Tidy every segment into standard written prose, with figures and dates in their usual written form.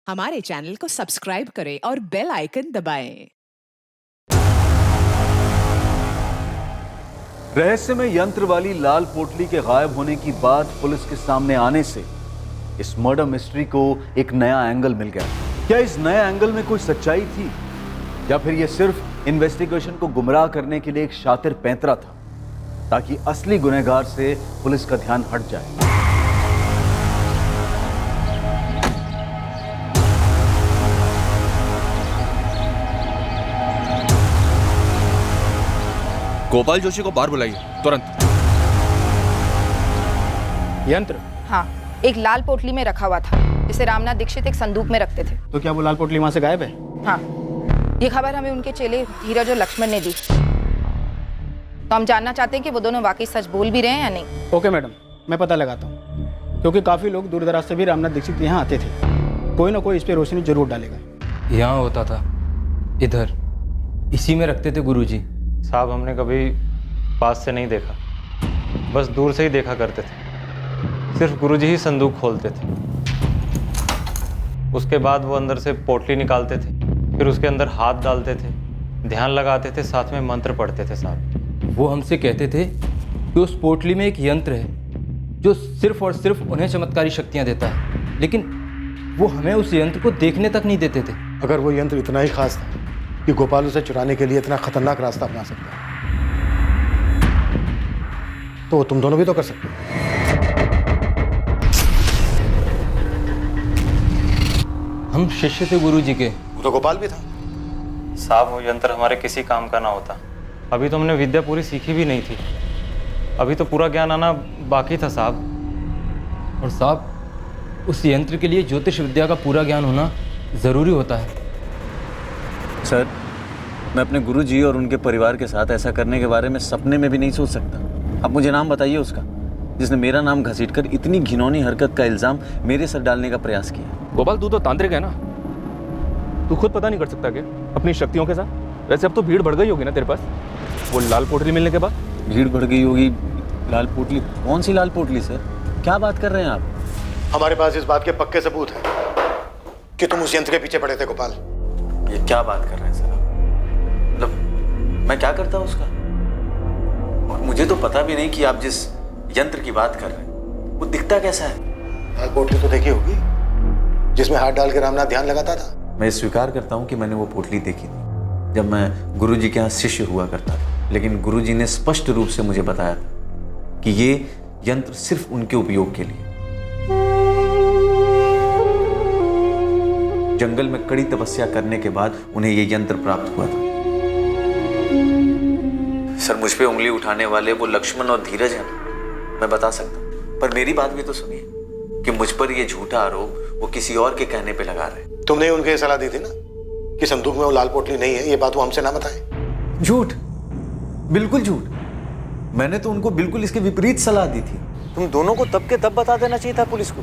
हमारे चैनल को सब्सक्राइब करें और बेल आइकन दबाएं। रहस्यमय यंत्र वाली लाल पोटली के गायब होने की बात पुलिस के सामने आने से इस मर्डर मिस्ट्री को एक नया एंगल मिल गया। क्या इस नए एंगल में कोई सच्चाई थी या फिर यह सिर्फ इन्वेस्टिगेशन को गुमराह करने के लिए एक शातिर पैंतरा था ताकि असली गुनहगार से पुलिस का ध्यान हट जाए। गोपाल जोशी को बाहर बुलाइए तुरंत। यंत्र? हाँ, एक लाल पोटली में रखा हुआ था जिसे रामनाथ दीक्षित एक संदूक में रखते थे। तो क्या वो लाल पोटली वहां से गायब है? हाँ, ये खबर हमें उनके चेले धीरज और लक्ष्मण ने दी। तो हम जानना चाहते हैं कि वो दोनों वाकई सच बोल भी रहे हैं या नहीं। ओके मैडम, मैं पता लगाता हूँ, क्योंकि काफी लोग दूर दराज से भी रामनाथ दीक्षित यहाँ आते थे। कोई ना कोई इस पे रोशनी जरूर डालेगा। यहाँ होता था, इधर इसी में रखते थे गुरुजी। साहब हमने कभी पास से नहीं देखा, बस दूर से ही देखा करते थे। सिर्फ गुरुजी ही संदूक खोलते थे। उसके बाद वो अंदर से पोटली निकालते थे, फिर उसके अंदर हाथ डालते थे, ध्यान लगाते थे, साथ में मंत्र पढ़ते थे। साहब वो हमसे कहते थे कि उस पोटली में एक यंत्र है जो सिर्फ और सिर्फ उन्हें चमत्कारी शक्तियाँ देता है, लेकिन वो हमें उस यंत्र को देखने तक नहीं देते थे। अगर वो यंत्र इतना ही खास था कि गोपाल उसे चुराने के लिए इतना खतरनाक रास्ता अपना सकता है, तो तुम दोनों भी तो कर सकते हो। हम शिष्य थे गुरुजी के। वो तो गोपाल भी था। साहब वो यंत्र हमारे किसी काम का ना होता। अभी तो हमने विद्या पूरी सीखी भी नहीं थी, अभी तो पूरा ज्ञान आना बाकी था साहब। और साहब, उस यंत्र के लिए ज्योतिष विद्या का पूरा ज्ञान होना ज़रूरी होता है। सर, मैं अपने गुरुजी और उनके परिवार के साथ ऐसा करने के बारे में सपने में भी नहीं सोच सकता। अब मुझे नाम बताइए उसका जिसने मेरा नाम घसीटकर इतनी घिनौनी हरकत का इल्जाम मेरे सर डालने का प्रयास किया। गोपाल, तू तो तांत्रिक है ना, तू खुद पता नहीं कर सकता क्या अपनी शक्तियों के साथ? वैसे अब तो भीड़ बढ़ गई होगी ना तेरे पास वो लाल पोटली मिलने के बाद। भीड़ बढ़ गई होगी? लाल पोटली? कौन सी लाल पोटली सर, क्या बात कर रहे हैं आप? हमारे पास इस बात के पक्के सबूत हैं कि तुम उस यंत्र के पीछे पड़े थे गोपाल। ये क्या बात कर रहे हैं सर? मतलब मैं क्या करता हूँ उसका? और मुझे तो पता भी नहीं कि आप जिस यंत्र की बात कर रहे हैं वो दिखता कैसा है। लाल पोटली तो देखी होगी जिसमें हाथ डाल के रामनाथ ध्यान लगाता था। मैं स्वीकार करता हूँ कि मैंने वो पोटली देखी थी जब मैं गुरुजी के यहाँ शिष्य हुआ करता था, लेकिन गुरुजी ने स्पष्ट रूप से मुझे बताया था कि ये यंत्र सिर्फ उनके उपयोग के लिए। जंगल में कड़ी तपस्या करने के बाद उन्हें ये यंत्र प्राप्त हुआ था। सर, मुझ पे उंगली उठाने वाले वो लक्ष्मण और धीरज है ना, मैं बता सकता हूँ, पर मेरी बात भी तो सुनिए कि मुझ पर ये झूठा आरोप वो किसी और के कहने पे लगा रहे। तुमने उनको ये सलाह दी थी ना कि संदूक में वो लाल पोटली नहीं है, ये बात वो हमसे ना बताए। झूठ, बिल्कुल झूठ। मैंने तो उनको बिल्कुल इसके विपरीत सलाह दी थी। तुम दोनों को तब के तब बता देना चाहिए था पुलिस को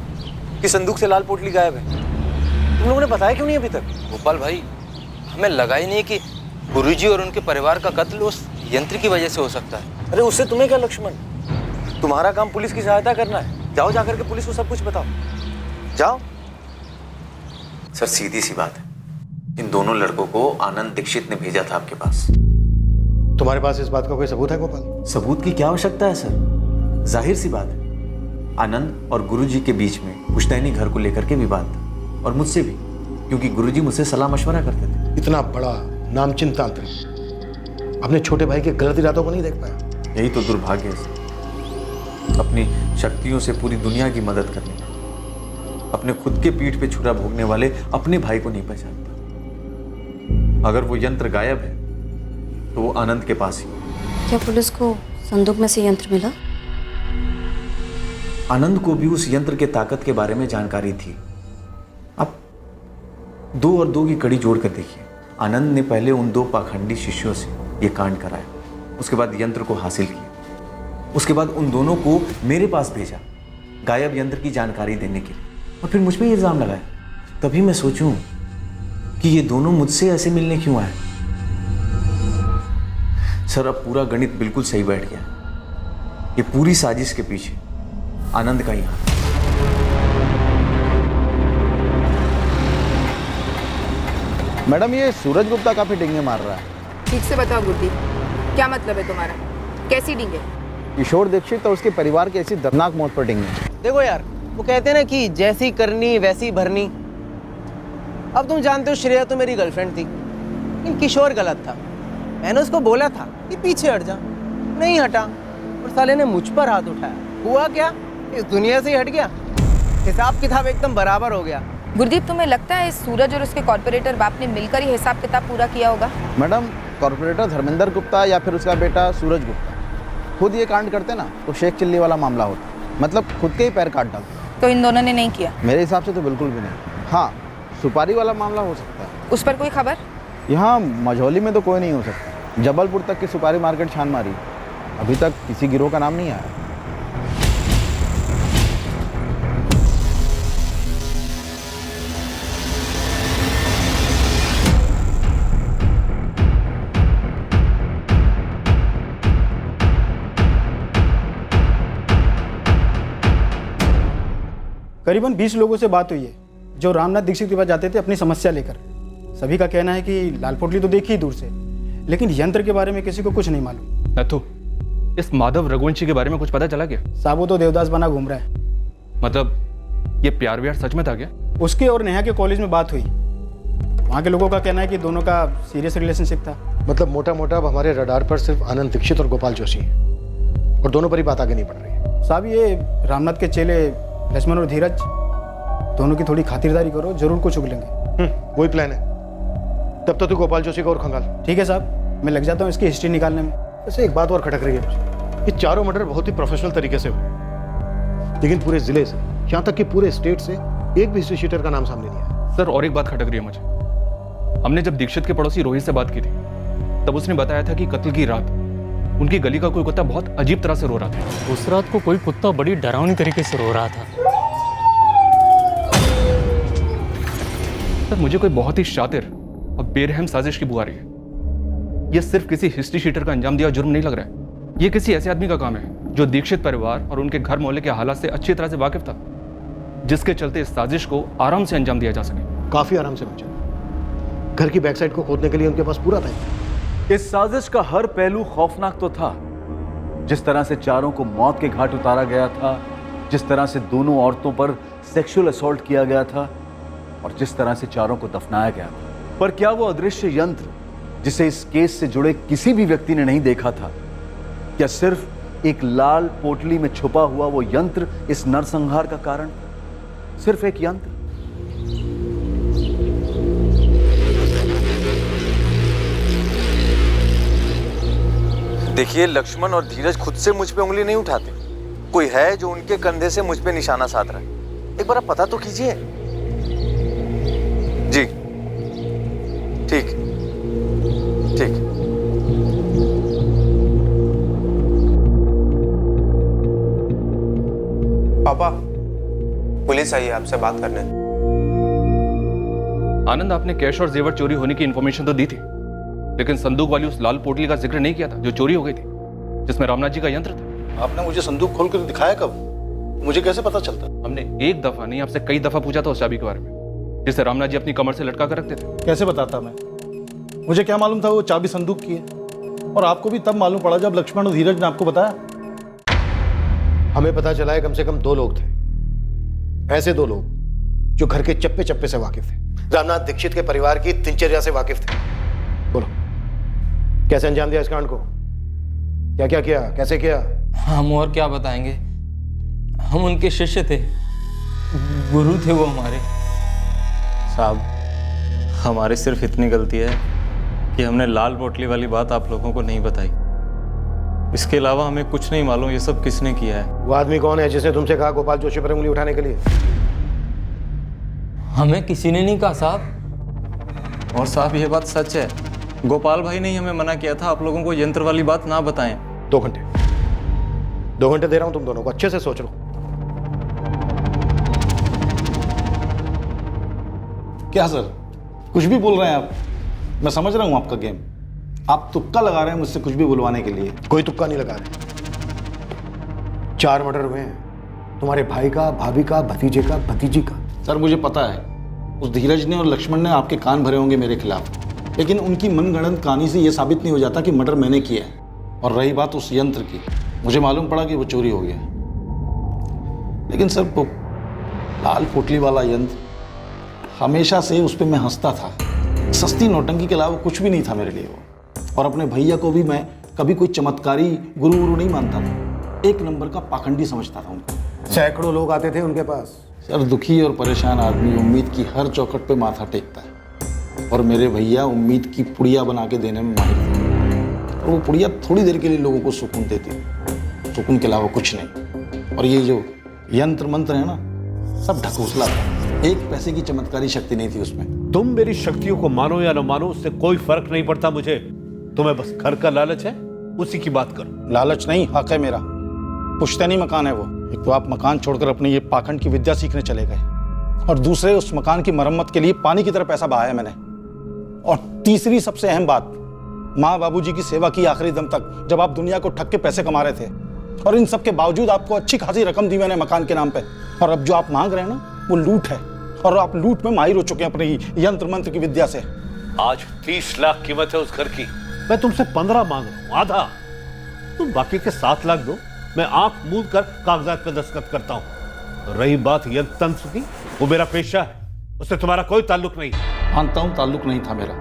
कि संदूक से लाल पोटली गायब है। तुम लोगों ने बताया क्यों नहीं अभी तक? गोपाल भाई, हमें लगा ही नहीं कि गुरुजी और उनके परिवार का कत्ल उस यंत्र की वजह से हो सकता है। अरे उससे तुम्हें क्या लक्ष्मण, तुम्हारा काम पुलिस की सहायता करना है। जाओ जाकर के पुलिस को सब कुछ बताओ, जाओ। सर, सीधी सी बात है, इन दोनों लड़कों को आनंद दीक्षित ने भेजा था आपके पास। तुम्हारे पास इस बात का कोई सबूत है गोपाल? सबूत की क्या आवश्यकता है सर? जाहिर सी बात है, आनंद और गुरुजी के बीच में पुश्तैनी घर को लेकर के विवाद था, और मुझसे भी, क्योंकि गुरुजी मुझसे सलाह मशवरा करते थे। इतना बड़ा नामचीन तांत्रिक अपने छोटे भाई के गलत इरादों को नहीं देख पाया। यही तो दुर्भाग्य है सर, अपनी शक्तियों से पूरी दुनिया की मदद करने, अपने खुद के पीठ पे छुरा भोगने वाले अपने भाई को नहीं पहचानता। अगर वो यंत्र गायब है तो वो आनंद के पास ही। क्या पुलिस को संदूक में से यंत्र मिला? आनंद को भी उस यंत्र के ताकत के बारे में जानकारी थी। अब 2 और 2 की कड़ी जोड़कर देखिए, आनंद ने पहले उन 2 पाखंडी शिष्यों से ये कांड कराया, उसके बाद यंत्र को हासिल किया, उसके बाद उन दोनों को मेरे पास भेजा गायब यंत्र की जानकारी देने के लिए, और फिर मुझ पर इल्जाम लगाया। तभी मैं सोचूं कि ये दोनों मुझसे ऐसे मिलने क्यों आए। सर, अब पूरा गणित बिल्कुल सही बैठ गया। ये पूरी साजिश के पीछे आनंद का ही हाथ। मैडम ये सूरज गुप्ता काफ़ी डिंगे मार रहा है। ठीक से बताओ गुरदीप, क्या मतलब है तुम्हारा? कैसी डींगे? किशोर दीक्षित और उसके परिवार की ऐसी दर्दनाक मौत पर डिंगे। देखो यार, वो कहते हैं ना कि जैसी करनी वैसी भरनी। अब तुम जानते हो श्रेया तो मेरी गर्लफ्रेंड थी, लेकिन किशोर गलत था। मैंने उसको बोला था कि पीछे हट जा, नहीं हटा और साले ने मुझ पर हाथ उठाया। हुआ क्या, इस दुनिया से ही हट गया। हिसाब किताब एकदम बराबर हो गया। गुरदीप, तुम्हें लगता है इस सूरज और उसके कॉर्पोरेटर बाप ने मिलकर ही हिसाब किताब पूरा किया होगा? मैडम, कॉर्पोरेटर धर्मेंद्र गुप्ता या फिर उसका बेटा सूरज गुप्ता खुद ये कांड करते ना तो शेख चिल्ली वाला मामला होता, मतलब खुद के ही पैर काट डालते। तो इन दोनों ने नहीं किया? मेरे हिसाब से तो बिल्कुल भी नहीं। हाँ, सुपारी वाला मामला हो सकता है। उस पर कोई खबर? यहाँ मझौली में तो कोई नहीं हो सकता। जबलपुर तक की सुपारी मार्केट छान मारी, अभी तक किसी गिरोह का नाम नहीं आया। करीबन 20 लोगों से बात हुई है जो रामनाथ दीक्षित के पास जाते थे अपनी समस्या लेकर। सभी का कहना है कि लाल पोटली तो देखी ही दूर से, लेकिन यंत्र के बारे में किसी को कुछ नहीं मालूम। नथु, इस माधव रघुवंशी के बारे में कुछ पता चला क्या? साहब वो तो देवदास बना घूम रहा है। मतलब ये प्यार व्यार सच में था क्या? उसके और नेहा के कॉलेज में बात हुई। वहाँ के लोगों का कहना है कि दोनों का सीरियस रिलेशनशिप था। मतलब मोटा मोटा अब हमारे रडार पर सिर्फ आनंद दीक्षित और गोपाल जोशी हैं और दोनों पर ही बात आगे नहीं बढ़ रही है। साहब ये रामनाथ के चेले लक्ष्मण और धीरज दोनों की थोड़ी खातिरदारी करो, जरूर कुछ उगलेंगे। वही प्लान है। तब तो तू गोपाल जोशी को और खंगाल। ठीक है साहब, मैं लग जाता हूँ इसकी हिस्ट्री निकालने में। वैसे एक बात और खटक रही है मुझे, ये चारों मर्डर बहुत ही प्रोफेशनल तरीके से हुए, लेकिन पूरे जिले से, यहाँ तक कि पूरे स्टेट से एक भी हिस्ट्री शीटर का नाम सामने नहीं आया। सर, और एक बात खटक रही है मुझे। हमने जब दीक्षित के पड़ोसी रोहित से बात की थी, तब उसने बताया था कि कत्ल की रात उनकी गली का कोई कुत्ता बहुत अजीब तरह से रो रहा था। उस रात को कोई कुत्ता बड़ी डरावनी तरीके से रो रहा था। सर, मुझे कोई बहुत ही शातिर और बेरहम साजिश की बुआ रही है। यह सिर्फ किसी हिस्ट्री शीटर का अंजाम दिया जुर्म नहीं लग रहा है। यह किसी ऐसे आदमी का काम है जो दीक्षित परिवार और उनके घर मोहल्ले के हालात से अच्छी तरह से वाकिफ था, जिसके चलते इस साजिश को आराम से अंजाम दिया जा सके। काफी आराम से बचा। घर की बैक साइड को खोदने के लिए उनके पास पूरा टाइम। इस साजिश का हर पहलू खौफनाक तो था। जिस तरह से चारों को मौत के घाट उतारा गया था, जिस तरह से दोनों औरतों पर सेक्सुअल असॉल्ट किया गया था और जिस तरह से चारों को दफनाया गया था। पर क्या वो अदृश्य यंत्र जिसे इस केस से जुड़े किसी भी व्यक्ति ने नहीं देखा था, क्या सिर्फ एक लाल पोटली में छुपा हुआ वो यंत्र इस नरसंहार का कारण? सिर्फ एक यंत्र? देखिए, लक्ष्मण और धीरज खुद से मुझ पे उंगली नहीं उठाते। कोई है जो उनके कंधे से मुझ पे निशाना साध रहा है। एक बार आप पता तो कीजिए। जी ठीक ठीक। पापा, पुलिस आई है आपसे बात करने। आनंद, आपने कैश और जेवर चोरी होने की इंफॉर्मेशन तो दी थी, लेकिन संदूक वाली उस लाल पोटली का जिक्र नहीं किया था जो चोरी हो गई थी, जिसमें रामनाथ जी का यंत्र था। आपने मुझे संदूक खोल कर दिखाया कब? मुझे कैसे पता चलता? हमने एक दफा नहीं, आपसे कई दफा पूछा था उस चाबी के बारे में, जिसे रामनाथ जी अपनी कमर से लटका कर रखते थे। कैसे बताता मैं? मुझे क्या मालूम था वो चाबी संदूक की है? और आपको भी तब मालूम पड़ा जब लक्ष्मण और धीरज ने आपको बताया। हमें पता चला है कम से कम 2 लोग थे, ऐसे 2 लोग जो घर के चप्पे चप्पे से वाकिफ थे, रामनाथ दीक्षित के परिवार की दिनचर्या से वाकिफ थे। बोलो, कैसे अंजाम दिया इस कांड को? क्या क्या किया, कैसे किया? हम और क्या बताएंगे, हम उनके शिष्य थे, गुरु थे वो हमारे। साहब, हमारी सिर्फ इतनी गलती है कि हमने लाल पोटली वाली बात आप लोगों को नहीं बताई। इसके अलावा हमें कुछ नहीं मालूम ये सब किसने किया है। वो आदमी कौन है जिसने तुमसे कहा गोपाल जोशी पर उंगली उठाने के लिए? हमें किसी ने नहीं कहा साहब। और साहब, ये बात सच है, गोपाल भाई ने ही हमें मना किया था आप लोगों को यंत्र वाली बात ना बताएं। 2 घंटे दे रहा हूं तुम दोनों को, अच्छे से सोच लो। क्या सर, कुछ भी बोल रहे हैं आप? मैं समझ रहा हूं आपका गेम। आप तुक्का लगा रहे हैं मुझसे कुछ भी बुलवाने के लिए। कोई तुक्का नहीं लगा रहे। 4 मर्डर हुए हैं, तुम्हारे भाई का, भाभी का, भतीजे का, भतीजी का। सर मुझे पता है, उस धीरज ने और लक्ष्मण ने आपके कान भरे होंगे मेरे खिलाफ, लेकिन उनकी मनगढ़ंत कहानी से यह साबित नहीं हो जाता कि मर्डर मैंने किया है। और रही बात उस यंत्र की, मुझे मालूम पड़ा कि वो चोरी हो गया, लेकिन सर वो लाल पोटली वाला यंत्र, हमेशा से उस पर मैं हंसता था। सस्ती नौटंकी के अलावा कुछ भी नहीं था मेरे लिए वो। और अपने भैया को भी मैं कभी कोई चमत्कारी गुरु वुरु नहीं मानता था, एक नंबर का पाखंडी समझता था उनको। सैकड़ों लोग आते थे उनके पास। सर दुखी और परेशान आदमी उम्मीद की हर चौखट पे माथा टेकता है, और मेरे भैया उम्मीद की पुड़िया बना के देने में माहिर थे। और वो पुड़िया थोड़ी देर के लिए लोगों को सुकून देती, सुकून के अलावा कुछ नहीं। और ये जो यंत्र मंत्र है ना, सब ढकोसला था, एक पैसे की चमत्कारी शक्ति नहीं थी उसमें। तुम मेरी शक्तियों को मानो या न मानो, उससे कोई फर्क नहीं पड़ता मुझे। तुम्हें बस घर का लालच है, उसी की बात करो। लालच नहीं, हक है मेरा। पुश्तैनी मकान है वो। एक तो आप मकान छोड़कर अपने ये पाखंड की विद्या सीखने चले गए, और दूसरे उस मकान की मरम्मत के लिए पानी की तरह पैसा बहाया मैंने। और तीसरी सबसे अहम बात, माँ बाबूजी की सेवा की आखिरी दम तक, जब आप दुनिया को ठग के पैसे कमा रहे थे। और इन सब के बावजूद आपको अच्छी खासी रकम दी मैंने मकान के नाम पे। और अब जो आप मांग रहे हैं ना, वो लूट है, और आप लूट में माहिर हो चुके हैं अपने यंत्र मंत्र की विद्या से। आज 30 लाख कीमत है उस घर की, मैं तुमसे 15 मांग रहा हूं, आधा। तुम बाकी के 7 लाख दो, मैं आंख मूंद कर कागजात पे दस्तखत करता हूं। रही बात यंत्र तंत्र की, वो मेरा पेशा है, उससे तुम्हारा कोई ताल्लुक नहीं। मानता हूं ताल्लुक नहीं था मेरा,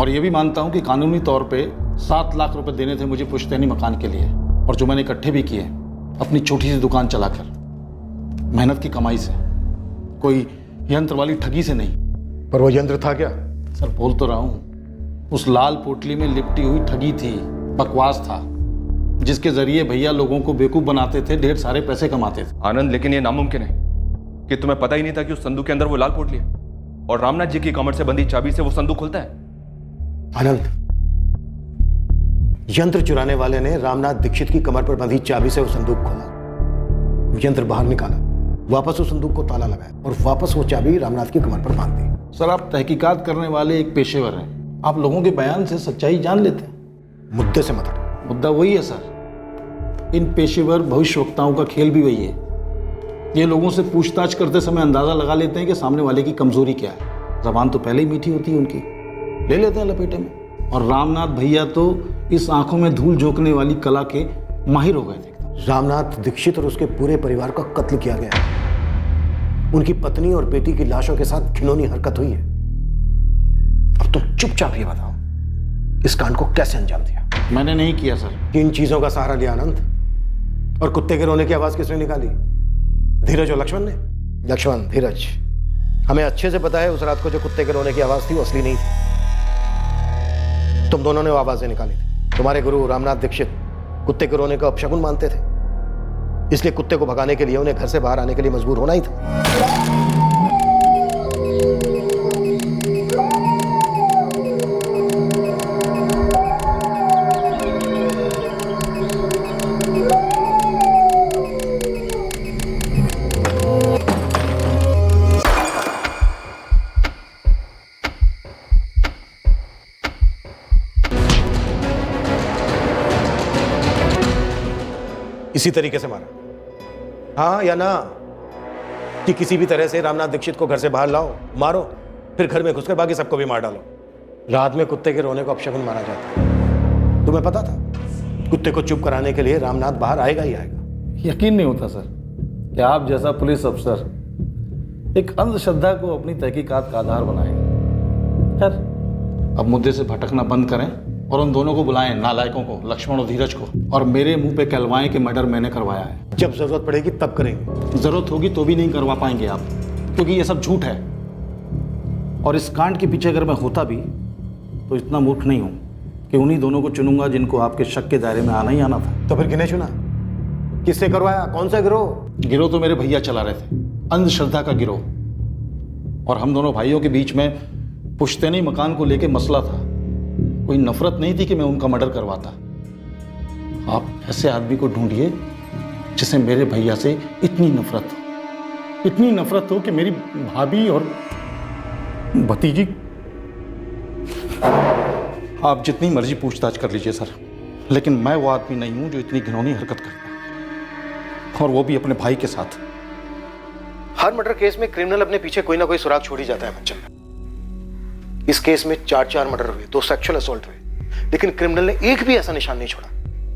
और ये भी मानता हूं कि कानूनी तौर पे 7 लाख रुपए देने थे मुझे पुश्तैनी मकान के लिए, और जो मैंने इकट्ठे भी किए अपनी छोटी सी दुकान चलाकर, मेहनत की कमाई से, कोई यंत्र वाली ठगी से नहीं। पर वो यंत्र था क्या? सर बोल तो रहा हूं, उस लाल पोटली में लिपटी हुई ठगी थी, बकवास था, जिसके जरिए भैया लोगों को बेवकूफ बनाते थे, ढेर सारे पैसे कमाते थे। आनंद, लेकिन ये नामुमकिन है कि तुम्हें पता ही नहीं था कि उस संदूक के अंदर वो लाल पोटली है, और रामनाथ जी की कमर से बंधी चाबी से वो संदूक खुलता है। आनंद, यंत्र चुराने वाले ने रामनाथ दीक्षित की कमर पर बंधी चाबी से वो संदूक खोला, यंत्र बाहर निकाला, वापस उस संदूक को ताला लगाया, और वापस वो चाबी रामनाथ की कमर पर बांध दी। सर आप तहकीकात करने वाले एक पेशेवर हैं, आप लोगों के बयान से सच्चाई जान लेते हैं। मुद्दे से मत। मुद्दा वही है सर, इन पेशेवर भविष्यवक्ताओं का खेल भी वही है। ये लोगों से पूछताछ करते समय अंदाजा लगा लेते हैं कि सामने वाले की कमजोरी क्या है। जबान तो पहले ही मीठी होती है उनकी, ले लेते हैं लपेटे में। और रामनाथ भैया तो इस आंखों में धूल झोंकने वाली कला के माहिर हो गए थे। रामनाथ दीक्षित और उसके पूरे परिवार का कत्ल किया गया, उनकी पत्नी और बेटी की लाशों के साथ घिनौनी हरकत हुई है। अब तुम चुपचाप ये बताओ, इस कांड को कैसे अंजाम दिया? मैंने नहीं किया सर। किन चीजों का सहारा लिया आनंद? और कुत्ते के रोने की आवाज किसने निकाली? धीरज और लक्ष्मण ने? लक्ष्मण, धीरज, हमें अच्छे से पता है उस रात को जो कुत्ते के रोने की आवाज थी वो असली नहीं थी, तुम दोनों ने वो आवाजें निकाली थी। तुम्हारे गुरु रामनाथ दीक्षित कुत्ते के रोने का अपशकुन मानते थे, इसलिए कुत्ते को भगाने के लिए उन्हें घर से बाहर आने के लिए मजबूर होना ही था। इसी तरीके से मारा, हाँ या ना? कि किसी भी तरह से रामनाथ दीक्षित को घर से बाहर लाओ, मारो, फिर घर में घुसकर बाकी सबको भी मार डालो। रात में कुत्ते के रोने को अपशकुन माना जाता है। तुम्हें पता था कुत्ते को चुप कराने के लिए रामनाथ बाहर आएगा ही आएगा। यकीन नहीं होता सर कि आप जैसा पुलिस अफसर एक अंधश्रद्धा को अपनी तहकीकात का आधार बनाएगा। खैर, अब मुद्दे से भटकना बंद करें और उन दोनों को बुलाएं, नालायकों को, लक्ष्मण और धीरज को, और मेरे मुंह पे कहलवाएं कि मर्डर मैंने करवाया है। जब जरूरत पड़ेगी तब करेंगे। जरूरत होगी तो भी नहीं करवा पाएंगे आप, क्योंकि ये सब झूठ है। और इस कांड के पीछे अगर मैं होता भी तो इतना मूर्ख नहीं हूं कि उन्हीं दोनों को चुनूंगा जिनको आपके शक के दायरे में आना ही आना था। तो फिर किन्हें चुना? किससे करवाया? कौन सा गिरोह? गिरोह तो मेरे भैया चला रहे थे, अंधश्रद्धा का गिरोह। और हम दोनों भाइयों के बीच में पुश्तैनी मकान को लेके मसला था। कोई नफरत नहीं थी कि मैं उनका मर्डर करवाता। आप ऐसे आदमी को ढूंढिए जिसे मेरे भैया से इतनी नफरत हो कि मेरी भाभी और भतीजी। आप जितनी मर्जी पूछताछ कर लीजिए सर, लेकिन मैं वो आदमी नहीं हूं जो इतनी घिनौनी हरकत करता है, और वो भी अपने भाई के साथ। हर मर्डर केस में क्रिमिनल अपने पीछे कोई ना कोई सुराग छोड़ ही जाता है मनचंदा। इस केस में 4 मर्डर हुए, 2 सेक्सुअल असॉल्ट हुए, लेकिन क्रिमिनल ने एक भी ऐसा निशान नहीं छोड़ा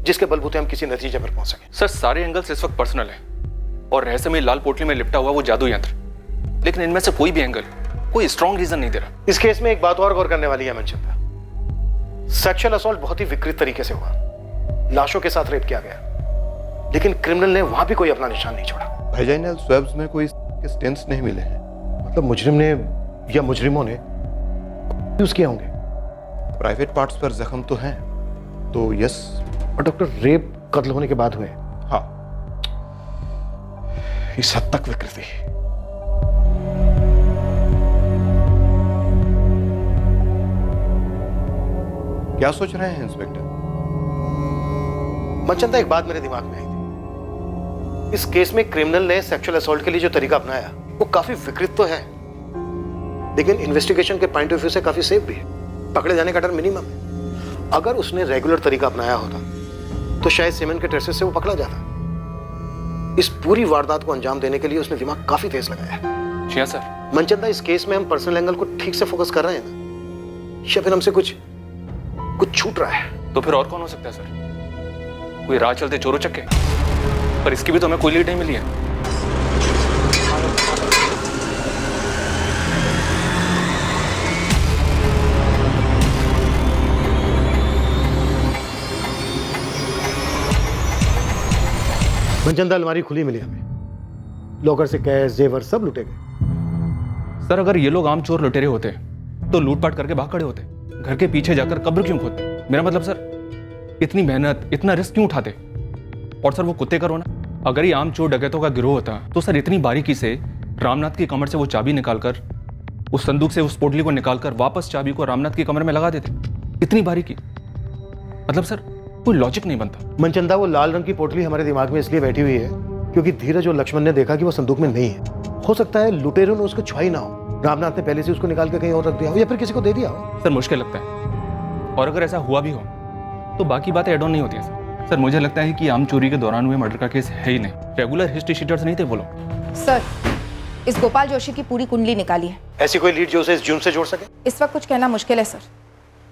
जिसके बलबूते हम किसी नतीजे पर पहुंच सके। सर सारे एंगल्स इस वक्त पर्सनल है और रहस्यमय लाल पोटली में लिपटा हुआ वो जादू यंत्र, लेकिन इनमें से कोई भी एंगल कोई स्ट्रॉन्ग रीजन नहीं दे रहा। इस केस में एक बात और गौर करने वाली है मनचंदा, सेक्सुअल असॉल्ट बहुत ही विकृत तरीके से हुआ, लाशों के साथ रेप किया गया, लेकिन क्रिमिनल ने वहां भी कोई अपना निशान नहीं छोड़ा। वेजाइनल स्वैब्स में कोई स्टेंस नहीं मिले हैं। मतलब मुजरिम ने या मुजरिमों ने यूज किए होंगे। प्राइवेट पार्ट्स पर जख्म तो हैं, तो यस। और डॉक्टर, रेप कत्ल होने के बाद हुए? हाँ, इस हद तक विकृति। क्या सोच रहे हैं इंस्पेक्टर? मनचंदा, एक बात मेरे दिमाग में आई थी। इस केस में क्रिमिनल ने सेक्सुअल असॉल्ट के लिए जो तरीका अपनाया वो काफी विकृत तो है, लेकिन इन्वेस्टिगेशन के पॉइंट ऑफ व्यू से काफी सेफ भी है। पकड़े जाने का डर मिनिमम है। अगर उसने रेगुलर तरीका अपनाया होता तो शायद सीमेंट के ट्रेसेस से वो पकड़ा जाता। इस पूरी वारदात को अंजाम देने के लिए उसने दिमाग काफी तेज लगाया है। जी हाँ सर। मनचंदा, इस केस में हम पर्सनल एंगल को ठीक से फोकस कर रहे हैं ना, या फिर हमसे कुछ छूट रहा है? तो फिर और कौन हो सकता है सर? कोई राह चलते चोरों चक्के? पर इसकी भी तो हमें कोई लीड नहीं मिली है। मनचंदा, अलमारी खुली मिली हमें, लॉकर से कैश जेवर सब लुटे गए। सर अगर ये लोग आम चोर लुटेरे होते तो लूटपाट करके भाग खड़े होते, घर के पीछे जाकर कब्र क्यों खोदते? मेरा मतलब सर, इतनी मेहनत इतना रिस्क क्यों उठाते? और सर वो कुत्ते का रोना, अगर ये आम चोर डकैतों का गिरोह होता तो सर इतनी बारीकी से रामनाथ की कमर से वो चाबी निकालकर, उस संदूक से उस पोटली को निकालकर वापस चाबी को रामनाथ की कमर में लगा देते। इतनी बारीकी, मतलब सर कोई लॉजिक नहीं बनता। मनचंदा, वो लाल रंग की पोटली हमारे दिमाग में इसलिए बैठी हुई है क्योंकि धीरज और लक्ष्मण ने देखा कि वो संदूक में नहीं है। हो सकता है लुटेरों ने उसको छुआई ना हो, रामनाथ ने पहले से उसको निकाल के कहीं और रख दिया हो, या फिर किसी को दे दिया हो। सर मुश्किल लगता है, और अगर ऐसा हुआ भी हो तो बाकी बातें एड ऑन नहीं होती है। सर मुझे लगता है कि आम चोरी के दौरान हुए मर्डर का केस है ही नहीं, रेगुलर हिस्ट्री शीटर्स नहीं थे वो लोग। सर, इस गोपाल जोशी की पूरी कुंडली निकाली है। ऐसी कोई लीड जो उसे इस जुर्म से जोड़ सके? इस वक्त कुछ कहना मुश्किल है सर,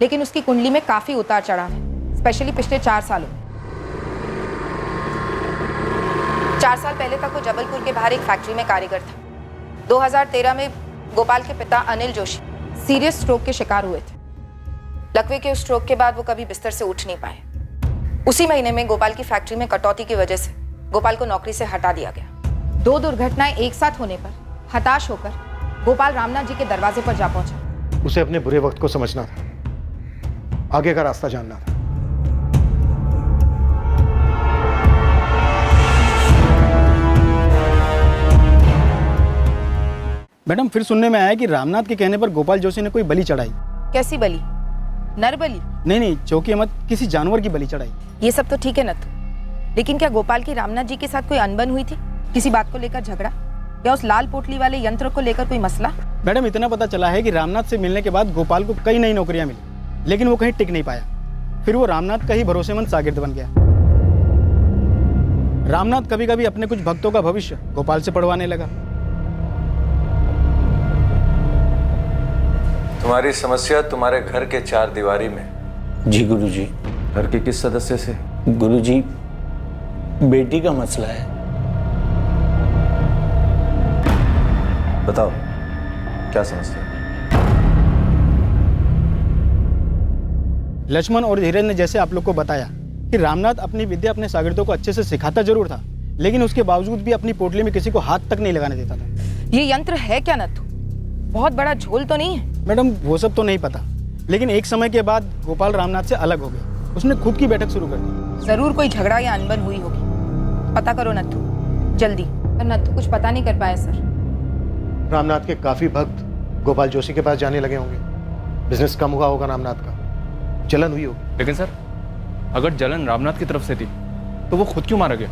लेकिन उसकी कुंडली में काफी उतार चढ़ाव है, स्पेशली पिछले 4 सालों में। 4 साल पहले तक वो जबलपुर के बाहर एक फैक्ट्री में कारीगर था। 2013 में गोपाल के पिता अनिल जोशी सीरियस स्ट्रोक के शिकार हुए थे। लकवे के उस स्ट्रोक के बाद वो कभी बिस्तर से उठ नहीं पाए। उसी महीने में गोपाल की फैक्ट्री में कटौती की वजह से गोपाल को नौकरी से हटा दिया गया। 2 दुर्घटनाएं एक साथ होने पर हताश होकर गोपाल रामनाथ जी के दरवाजे पर जा पहुंचा। उसे अपने बुरे वक्त को समझना था, आगे का रास्ता जानना था। मैडम, फिर सुनने में आया कि रामनाथ के कहने पर गोपाल जोशी ने कोई बलि चढ़ाई। कैसी बलि? नर बलि? नहीं, चौकी मत, किसी जानवर की बलि चढ़ाई। ये सब तो ठीक है नथु, लेकिन क्या गोपाल की रामनाथ जी के साथ कोई अनबन हुई थी? किसी बात को लेकर झगड़ा, या उस लाल पोटली वाले यंत्र को लेकर कोई मसला? मैडम, इतना पता चला है कि रामनाथ से मिलने के बाद गोपाल को कई नई नौकरियां मिली, लेकिन वो कहीं टिक नहीं पाया। फिर वो रामनाथ का ही भरोसेमंद शागिर्द बन गया। रामनाथ कभी कभी अपने कुछ भक्तों का भविष्य गोपाल से पढ़वाने लगा। तुम्हारी समस्या तुम्हारे घर के 4 दीवारी में। जी गुरुजी। घर के किस सदस्य से? गुरुजी, बेटी का मसला है। बताओ क्या समस्या? लक्ष्मण और धीरज ने जैसे आप लोग को बताया कि रामनाथ अपनी विद्या अपने शागिर्दों को अच्छे से सिखाता जरूर था, लेकिन उसके बावजूद भी अपनी पोटली में किसी को हाथ तक नहीं लगाने देता था। ये यंत्र है क्या नथु? बहुत बड़ा झोल तो नहीं है? मैडम, वो सब तो नहीं पता, लेकिन एक समय के बाद गोपाल रामनाथ से अलग हो गया। उसने खुद की बैठक शुरू कर दी। जरूर कोई झगड़ा या अनबन हुई होगी। पता करो नथु, जल्दी। पर नथु कुछ पता नहीं कर पाया सर। रामनाथ के काफी भक्त गोपाल जोशी के पास जाने लगे होंगे। बिजनेस कम हुआ होगा रामनाथ का, जलन हुई होगी। लेकिन सर, अगर जलन रामनाथ की तरफ से थी तो वो खुद क्यों मारा गया,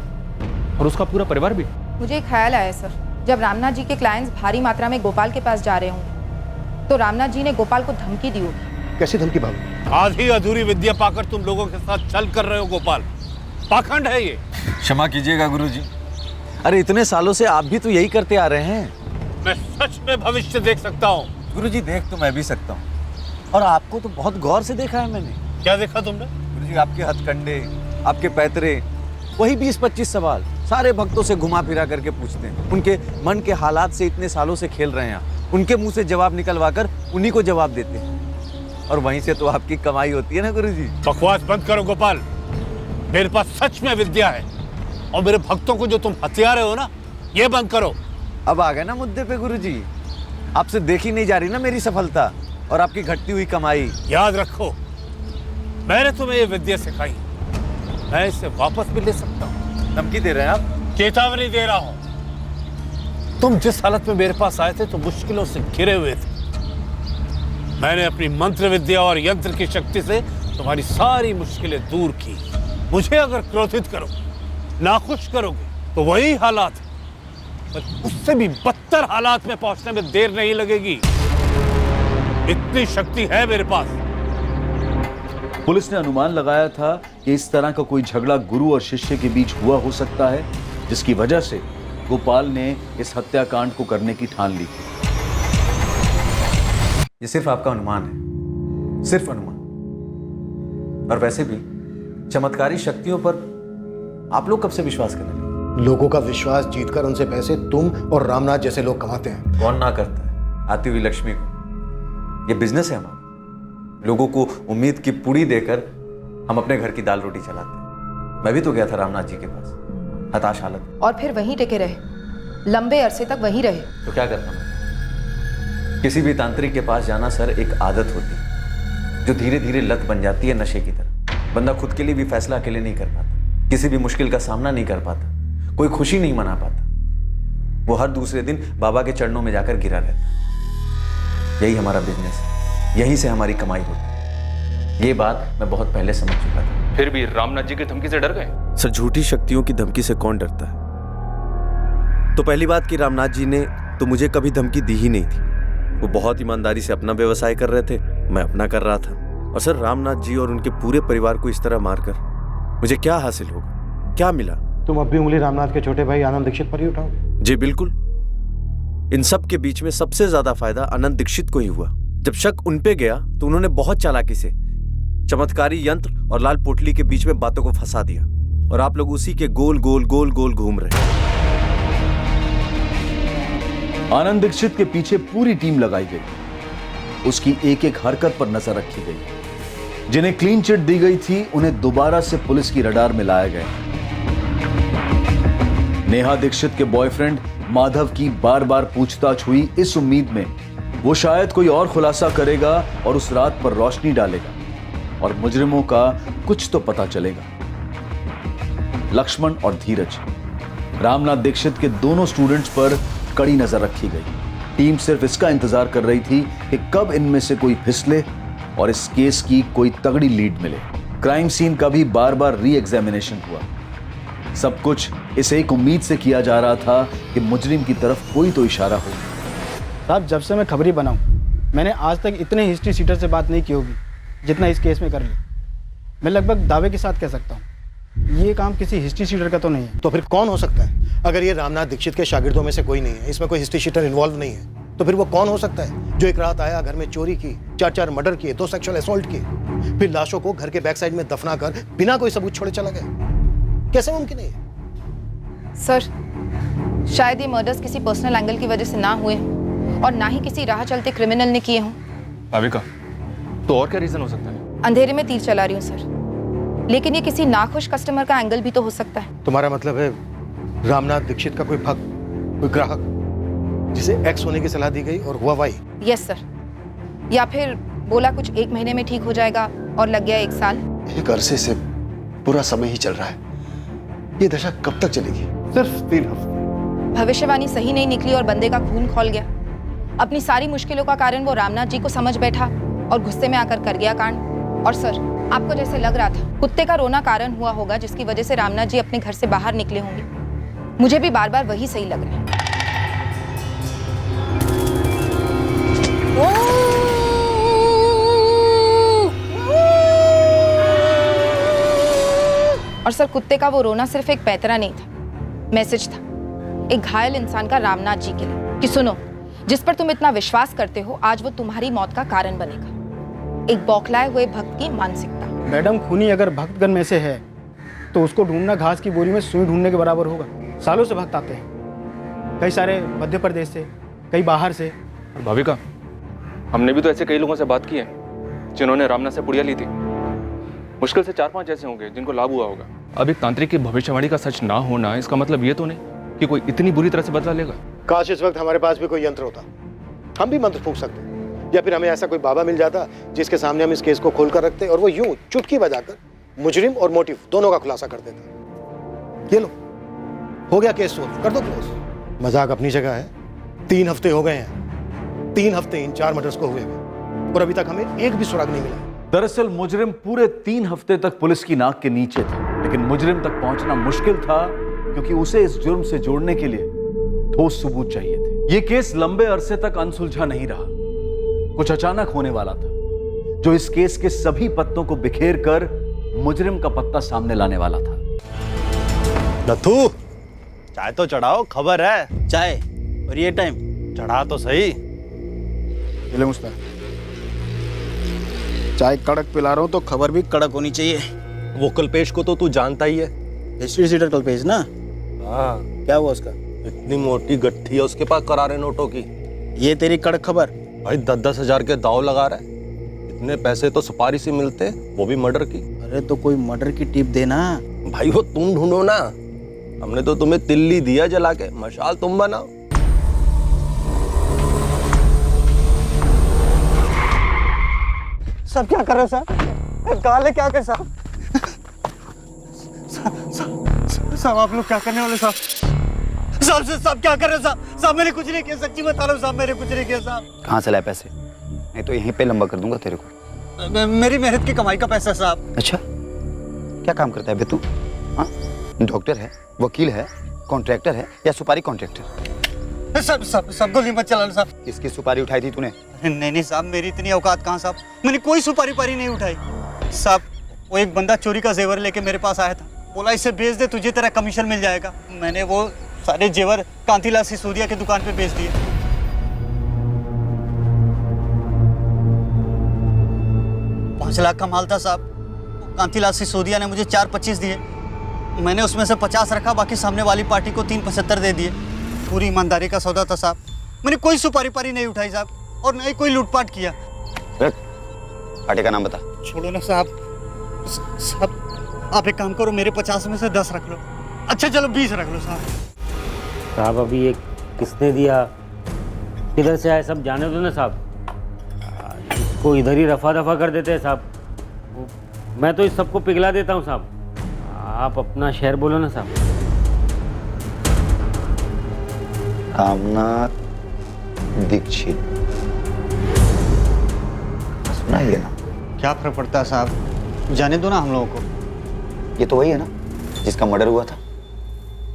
और उसका पूरा परिवार भी? मुझे एक ख्याल आया सर, जब रामनाथ जी के क्लाइंट्स भारी मात्रा में गोपाल के पास जा रहे होंगे तो रामनाथ जी ने गोपाल को धमकी दी होगी। कैसी धमकी बाबू? आधी अधूरी विद्या पाकर तुम लोगों के साथ छल कर रहे हो गोपाल, पाखंड है ये। क्षमा कीजिएगा गुरुजी, अरे इतने सालों से आप भी तो यही करते आ रहे हैं। मैं सच में भविष्य देख सकता हूँ। गुरुजी देख तो मैं भी सकता हूँ, और आपको तो बहुत गौर से देखा है मैंने। क्या देखा तुमने? गुरुजी आपके हथकंडे, आपके पैतरे, वही 20-25 सवाल सारे भक्तों से घुमा फिरा करके पूछते हैं। उनके मन के हालात से इतने सालों से खेल रहे हैं आप। उनके मुंह से जवाब निकलवा कर उन्हीं को जवाब देते हैं, और वहीं से तो आपकी कमाई होती है ना गुरुजी। बकवास बंद करो गोपाल। मेरे पास सच में विद्या है, और मेरे भक्तों को जो तुम हथिया रहे हो ना, ये बंद करो। अब आ गए ना मुद्दे पे गुरुजी। आपसे देखी नहीं जा रही ना मेरी सफलता और आपकी घटती हुई कमाई। याद रखो, मैंने तुम्हें ये विद्या सिखाई, मैं इसे वापस भी ले सकता हूँ। धमकी दे रहे हैं आप? चेतावनी दे रहा हूँ। तुम जिस हालत में मेरे पास आए थे तो मुश्किलों से घिरे हुए थे। मैंने अपनी मंत्र विद्या और यंत्र की शक्ति से तुम्हारी सारी मुश्किलें दूर की। मुझे अगर क्रोधित करोगे, नाखुश करोगे, तो वही हालात है, पर उससे भी बदतर हालात में पहुंचने में देर नहीं लगेगी। इतनी शक्ति है मेरे पास। पुलिस ने अनुमान लगाया था कि इस तरह का कोई झगड़ा गुरु और शिष्य के बीच हुआ हो सकता है, जिसकी वजह से गोपाल ने इस हत्याकांड को करने की ठान ली। ये सिर्फ आपका अनुमान है, सिर्फ अनुमान। और वैसे भी चमत्कारी शक्तियों पर आप लोग कब से विश्वास करने लगे? लोगों का विश्वास जीतकर उनसे पैसे तुम और रामनाथ जैसे लोग कमाते हैं। कौन ना करता है आती हुई लक्ष्मी को। ये बिजनेस है हमारा। लोगों को उम्मीद की पूड़ी देकर हम अपने घर की दाल रोटी चलाते हैं। मैं भी तो गया था रामनाथ जी के पास, हताश हालत। और फिर वहीं टिके रहे, लंबे अरसे तक वहीं रहे। तो क्या करता मैं? किसी भी तांत्रिक के पास जाना सर एक आदत होती है, जो धीरे धीरे लत बन जाती है नशे की तरह। बंदा खुद के लिए भी फैसला अकेले नहीं कर पाता, किसी भी मुश्किल का सामना नहीं कर पाता, कोई खुशी नहीं मना पाता। वो हर दूसरे दिन बाबा के चरणों में जाकर गिरा रहता। यही हमारा बिजनेस है, यहीं से हमारी कमाई होती है। ये बात मैं बहुत पहले समझ चुका था। फिर भी रामनाथ जी की धमकी से डर गए? सर, झूठी शक्तियों की धमकी से कौन डरता है? तो पहली बात कि रामनाथ जी ने तो मुझे कभी धमकी दी ही नहीं थी। वो बहुत ईमानदारी से अपना व्यवसाय कर रहे थे, मैं अपना कर रहा था। और सर, रामनाथ जी और उनके पूरे परिवार को इस तरह मारकर मुझे क्या हासिल होगा, क्या मिला? तुम अब भी उंगली रामनाथ के छोटे भाई आनंद दीक्षित पर ही उठाओगे? जी बिल्कुल। इन सब के बीच में सबसे ज्यादा फायदा आनंद दीक्षित को ही हुआ। जब शक उन पे गया तो उन्होंने बहुत चालाकी से चमत्कारी यंत्र और लाल पोटली के बीच में बातों को फंसा दिया, और आप लोग उसी के गोल गोल गोल गोल घूम रहे हैं। आनंद दीक्षित के पीछे पूरी टीम लगाई गई। उसकी एक एक हरकत पर नजर रखी गई। जिन्हें क्लीन चिट दी गई थी उन्हें दोबारा से पुलिस की रडार में लाया गया। नेहा दीक्षित के बॉयफ्रेंड माधव की बार बार पूछताछ हुई, इस उम्मीद में वो शायद कोई और खुलासा करेगा और उस रात पर रोशनी डालेगा और मुजरिमों का कुछ तो पता चलेगा। लक्ष्मण और धीरज, रामनाथ दीक्षित के दोनों स्टूडेंट्स पर कड़ी नजर रखी गई। टीम सिर्फ इसका इंतजार कर रही थी कि कब इनमें से कोई फिसले और इस केस की कोई तगड़ी लीड मिले। क्राइम सीन का भी बार बार री एग्जामिनेशन हुआ। सब कुछ इस एक उम्मीद से किया जा रहा था कि मुजरिम की तरफ कोई तो इशारा हो। साहब, जब से मैं खबरी बनाऊं, मैंने आज तक इतने हिस्ट्री सीटर से बात नहीं की होगी जितना इस केस में कर ली। मैं लगभग दावे के साथ कह सकता हूँ ये काम किसी हिस्ट्री शीटर का तो नहीं है। तो फिर कौन हो सकता है? अगर ये रामनाथ दीक्षित के शागिर्दों में से कोई नहीं है, इसमें कोई हिस्ट्री शीटर इन्वॉल्व नहीं है, तो फिर वो कौन हो सकता है जो एक रात आया, घर में चोरी की, 4 मर्डर किए, 2 सेक्सुअल असॉल्ट किए, फिर लाशों को घर के बैक साइड में दफना कर बिना कोई सबूत छोड़े चला गया? कैसे मुमकिन है? सर, शायद ये मर्डर्स किसी पर्सनल एंगल की वजह से ना हुए और ना ही किसी राह चलते क्रिमिनल ने किए हों। भाविका, तो और क्या रीजन हो सकता है? अंधेरे में तीर चला रही हूँ सर, लेकिन ये किसी नाखुश कस्टमर का एंगल भी तो हो सकता है। तुम्हारा मतलब है रामनाथ दीक्षित का कोई भक्त, कोई ग्राहक जिसे एक्स होने की सलाह दी गई और हुआ वाई? Yes sir. या फिर बोला कुछ 1 महीने में ठीक हो जाएगा और लग गया 1 साल। एक अरसे से पूरा समय ही चल रहा है, ये दशा कब तक चलेगी? सिर्फ 3 हफ्ते। भविष्यवाणी सही नहीं निकली और बंदे का खून खौल गया। अपनी सारी मुश्किलों का कारण वो रामनाथ जी को समझ बैठा और गुस्से में आकर कर गया कांड। और सर, आपको जैसे लग रहा था कुत्ते का रोना कारण हुआ होगा जिसकी वजह से रामनाथ जी अपने घर से बाहर निकले होंगे, मुझे भी बार बार वही सही लग रहा है। और सर, कुत्ते का वो रोना सिर्फ एक पैतरा नहीं था, मैसेज था। एक घायल इंसान का रामनाथ जी के लिए कि सुनो, जिस पर तुम इतना विश्वास करते हो आज वो तुम्हारी मौत का कारण बनेगा। एक बौखलाए हुए भक्त की मानसिकता। मैडम, खूनी अगर भक्तगण में से है तो उसको ढूंढना घास की बोरी में सुई ढूंढने के बराबर होगा। सालों से भक्त आते हैं, कई सारे मध्य प्रदेश से, कई बाहर से। और भाविका, हमने भी तो ऐसे कई लोगों से बात की है जिन्होंने रामनाथ से पुड़िया ली थी। मुश्किल से 4-5 ऐसे होंगे जिनको लाभ हुआ होगा। अब एक तांत्रिक की भविष्यवाणी का सच ना होना इसका मतलब ये तो नहीं कि कोई इतनी बुरी तरह से बदला लेगा। काश इस वक्त हमारे पास भी कोई यंत्र होता, हम भी मंत्र फूंक सकते, या फिर हमें ऐसा कोई बाबा मिल जाता जिसके सामने हम इस केस को खोल कर रखते और वो यूं चुटकी बजाकर मुजरिम और मोटिव दोनों का खुलासा कर देता। ये लो, हो गया केस सोल्व, कर दो क्लोज। मजाक अपनी जगह है, 3 हफ्ते हो गए हैं, 3 हफ्ते इन 4 मर्डर्स को हुए हुए और अभी तक हमें एक भी सुराग नहीं मिला। दरअसल मुजरिम पूरे 3 हफ्ते तक पुलिस की नाक के नीचे था, लेकिन मुजरिम तक पहुंचना मुश्किल था क्योंकि उसे इस जुर्म से जोड़ने के लिए ठोस सबूत चाहिए थे। यह केस लंबे अरसे तक अनसुलझा नहीं रहा। कुछ अचानक होने वाला था जो इस केस के सभी पत्तों को बिखेर कर मुजरिम का पत्ता सामने लाने वाला था। नथु, चाय तो चढ़ाओ, खबर है। चाय और ये टाइम चढ़ा तो सही। ले मुस्ताद, चाय कड़क पिला रहा हूं तो खबर भी कड़क होनी चाहिए। वो कल्पेश को तो तू जानता ही है। हिस्ट्री सीटर कल्पेश ना? हाँ। क्या हुआ उसका? इतनी मोटी गट्ठी है उसके पास करारे नोटों की। ये तेरी कड़क खबर? भाई 10-10 हजार के दाव लगा रहा है। इतने पैसे तो सुपारी से मिलते, वो भी मर्डर की। अरे तो कोई मर्डर की टिप देना भाई। वो तुम ढूंढो ना, हमने तो तुम्हें तिल्ली दिया जला के, मशाल तुम बनाओ। सब क्या कर रहे हो साहब? गाले क्या कर साहब? साहब आप लोग क्या करने वाले साहब? साहब क्या कर रहे हो साहब? साहब मैंने कुछ नहीं किया, सच्ची बता रहा हूँ साहब, मैंने कुछ नहीं किया साहब। कहाँ से लाए पैसे? नहीं तो यहीं पे लंबा कर दूंगा तेरे को। मेरी मेहनत की कमाई का पैसा साहब। अच्छा, क्या काम करता है बे तू? हाँ, डॉक्टर है, वकील है, कॉन्ट्रैक्टर है या सुपारी कॉन्ट्रैक्टर? सब गोली मत चलाना साहब। किसकी सुपारी उठाई थी तूने? नहीं साहब, मेरी इतनी औकात कहाँ साहब, मैंने कोई सुपारी पारी नहीं उठाई साहब। वो एक बंदा चोरी का जेवर लेके मेरे पास आया था, बोला इसे बेच दे, तुझे तेरा कमीशन मिल जाएगा। मैंने वो सारे जेवर कांतीलाल सिसोदिया की दुकान पे बेच दिए। 5 लाख का माल था साहब। कांतीलाल सिसोदिया ने मुझे 4.25 दिए, मैंने उसमें से 50 रखा, बाकी सामने वाली पार्टी को 3.75 दे दिए। पूरी ईमानदारी का सौदा था साहब। मैंने कोई सुपारी पारी नहीं उठाई साहब, और न ही कोई लूटपाट किया। पार्टी का नाम बता। छोड़ो ना साहब। साहब आप एक काम करो, मेरे 50 में से 10 रख लो। अच्छा चलो 20 रख लो साहब। साहब अभी ये किसने दिया, किधर से आए, सब जाने दो ना साहब। इसको इधर ही रफा दफा कर देते हैं साहब। मैं तो इस सबको पिघला देता हूँ साहब। आप अपना शहर बोलो ना साहब। रामनाथ दीक्षित, सुना ही है ना? क्या फर्क पड़ता है साहब, जाने दो ना हम लोगों को। ये तो वही है ना जिसका मर्डर हुआ था,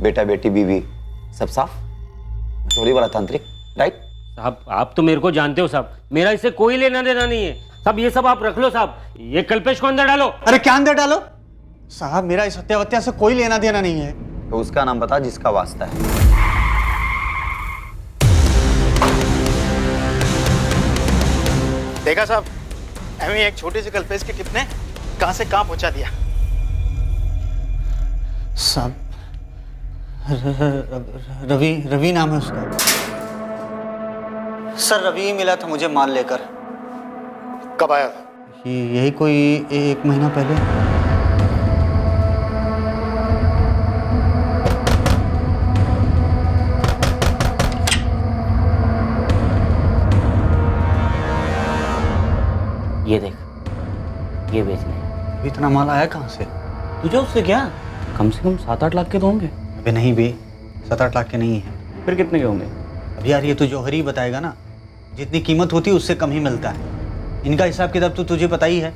बेटा बेटी बीवी सब साफ, चोरी वाला तांत्रिक, राइट? साहब आप तो मेरे को जानते हो साहब, मेरा इससे कोई लेना देना नहीं है साहब। ये सब आप रख लो साहब, ये कल्पेश को अंदर डालो। अरे क्या अंदर डालो साहब, मेरा इस हत्या से कोई लेना देना नहीं है। तो उसका नाम बता जिसका वास्ता है। देखा साहब, हमें एक छोटे से कल्पेश की टिप ने कहां से कहां पहुंचा दिया। साहब रवि नाम है उसका। सर रवि ही मिला था मुझे माल लेकर। कब आया था? यही कोई 1 महीना पहले। ये देख, ये बेच ले। इतना माल आया कहाँ से? तुझे उससे क्या? कम से कम 7-8 लाख के तो होंगे। अबे नहीं बे, 7-8 लाख के नहीं है। फिर कितने के होंगे? अब यार ये तो जौहरी बताएगा ना, जितनी कीमत होती है उससे कम ही मिलता है। इनका हिसाब किताब तो तुझे पता ही है।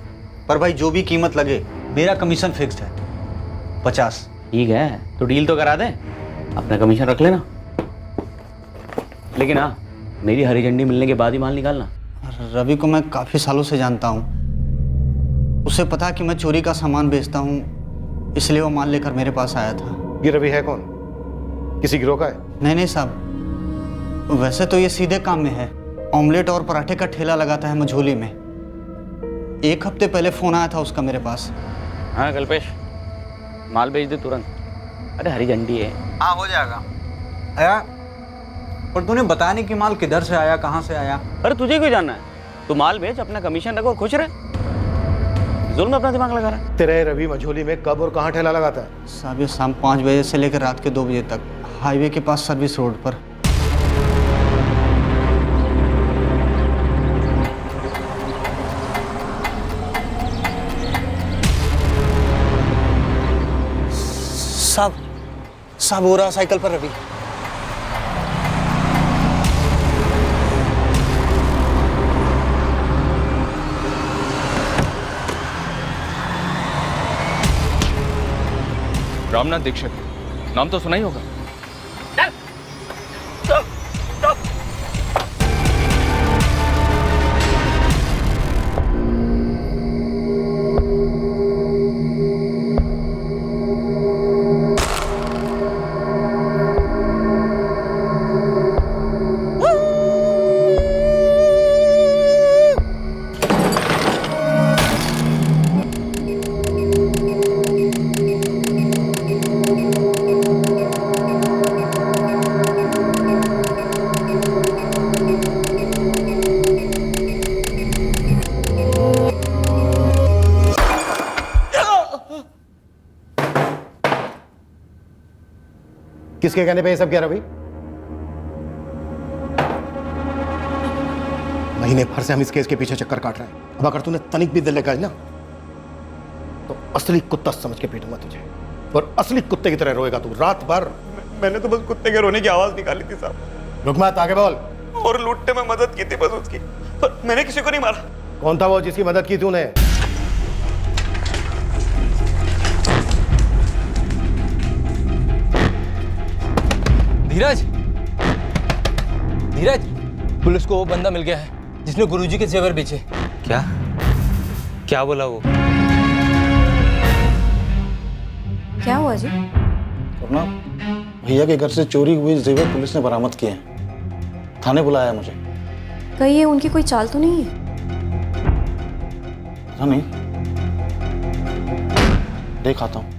पर भाई जो भी कीमत लगे, मेरा कमीशन फिक्स्ड है 50। ठीक है, तो डील तो करा दे, अपना कमीशन रख लेना। लेकिन हाँ, मेरी हरी झंडी मिलने के बाद ही माल निकालना। रवि को मैं काफ़ी सालों से जानता हूँ, उसे पता कि मैं चोरी का सामान बेचता हूँ, इसलिए वो माल लेकर मेरे पास आया था। ये रवि है कौन? किसी गिरोह का है? नहीं साहब, वैसे तो ये सीधे काम में है। ऑमलेट और पराठे का ठेला लगाता है मझोली में। 1 हफ्ते पहले फ़ोन आया था उसका मेरे पास। हाँ कल्पेश, माल भेज दे तुरंत। अरे हरी झंडी है। हाँ हो जाएगा। आया, पर तूने बताया नहीं कि माल किधर से आया, कहाँ से आया। अरे तुझे क्यों जानना है? तू माल भेज, अपना कमीशन रखो, खुश रहे। जुल्म अपना दिमाग लगा रहा है। तेरे रवि मझोली में कब और कहाँ ठेला लगाता है? साहब ये शाम 5 बजे से लेकर रात के 2 बजे तक, हाईवे के पास सर्विस रोड पर। साहब हो रहा साइकिल पर रवि। रामनाथ दीक्षित, नाम तो सुना ही होगा। किसके कहने पे ये सब किया रवि? महीने भर से हम इस केस के पीछे चक्कर काट रहे हैं। अब अगर तूने तनिक भी दिल लगाई ना तो असली कुत्ता समझ के पीटूंगा तुझे, और असली कुत्ते की तरह रोएगा तू रात भर। मैंने तो बस कुत्ते के रोने की आवाज निकाली थी साहब। रुक मत, आगे बोल। और लूटने में मदद की थी बस उसकी, पर मैंने किसी को नहीं मारा। कौन था वो जिसकी मदद की तूने? धीरज, धीरज, पुलिस को वो बंदा मिल गया है जिसने गुरुजी के जेवर बेचे। क्या क्या बोला वो? क्या हुआ जी? अपना भैया के घर से चोरी हुए जेवर पुलिस ने बरामद किए हैं। थाने बुलाया मुझे। कहीं ये उनकी कोई चाल तो नहीं है? पता नहीं, देख आता हूँ।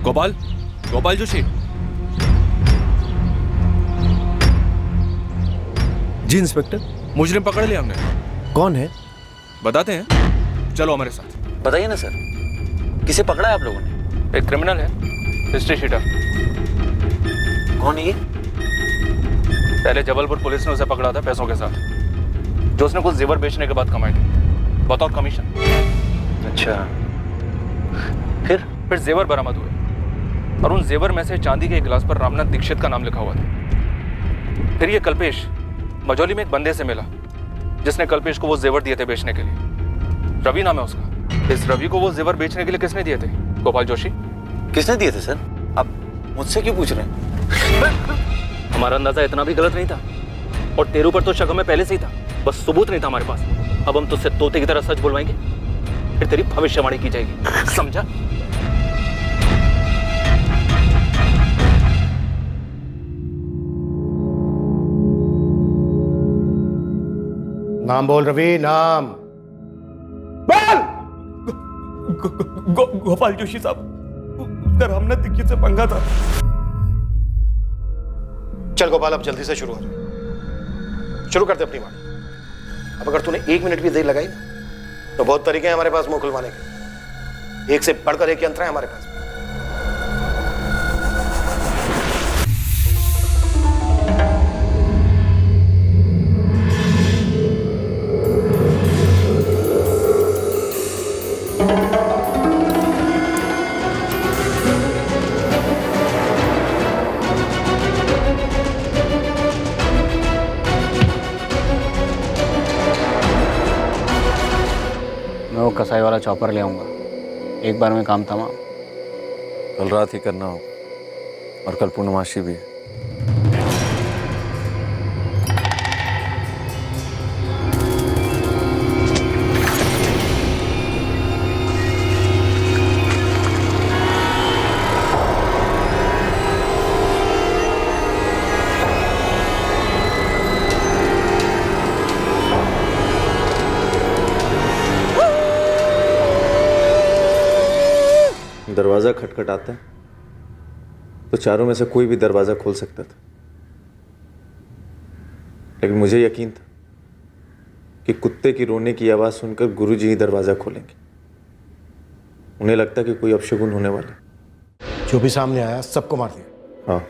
गोपाल, गोपाल जोशी। जी इंस्पेक्टर। मुजरिम पकड़ लिया हमने। कौन है? बताते हैं, चलो हमारे साथ। बताइए ना सर, किसे पकड़ा है आप लोगों ने? एक क्रिमिनल है, हिस्ट्री शीटर। कौन है ये? पहले जबलपुर पुलिस ने उसे पकड़ा था पैसों के साथ, जो उसने कुछ जेवर बेचने के बाद कमाए थे बतौर कमीशन। अच्छा, फिर जेवर बरामद हुए और उन जेवर में से चांदी के एक गिलास पर रामनाथ दीक्षित का नाम लिखा हुआ था। फिर ये कल्पेश मझौली में एक बंदे से मिला जिसने कल्पेश को वो जेवर दिए थे बेचने के लिए। रवि नाम है उसका। इस रवि को वो जेवर बेचने के लिए किसने दिए थे? गोपाल जोशी। किसने दिए थे सर? आप मुझसे क्यों पूछ रहे हैं? हमारा अंदाजा इतना भी गलत नहीं था, और तेरे ऊपर तो शक हमें पहले से ही था, बस सबूत नहीं था हमारे पास। अब हम तुझसे तोते की तरह सच बुलवाएंगे, फिर तेरी भविष्यवाणी की जाएगी, समझा? नाम बोल रवि, नाम बोल। गोपाल जोशी साहब, रामनाथ दीक्षित से पंगा था। चल गोपाल, अब जल्दी से शुरू हो जाए। शुरू करते अपनी बात। अब अगर तूने 1 मिनट भी देर लगाई ना तो बहुत तरीके हैं हमारे पास मुंह खुलवाने के। एक से बढ़कर एक यंत्र है हमारे पास। मैं वो कसाई वाला चॉपर ले आऊँगा, एक बार में काम तमाम। कल रात ही करना हो, और कल पूर्णमासी भी है। दरवाज़ा खटखटाता तो चारों में से कोई भी दरवाज़ा खोल सकता था, लेकिन मुझे यकीन था कि कुत्ते की रोने की आवाज़ सुनकर गुरुजी ही दरवाज़ा खोलेंगे। उन्हें लगता कि कोई अपशगुन होने वाला है। जो भी सामने आया सबको मार दिया। हाँ,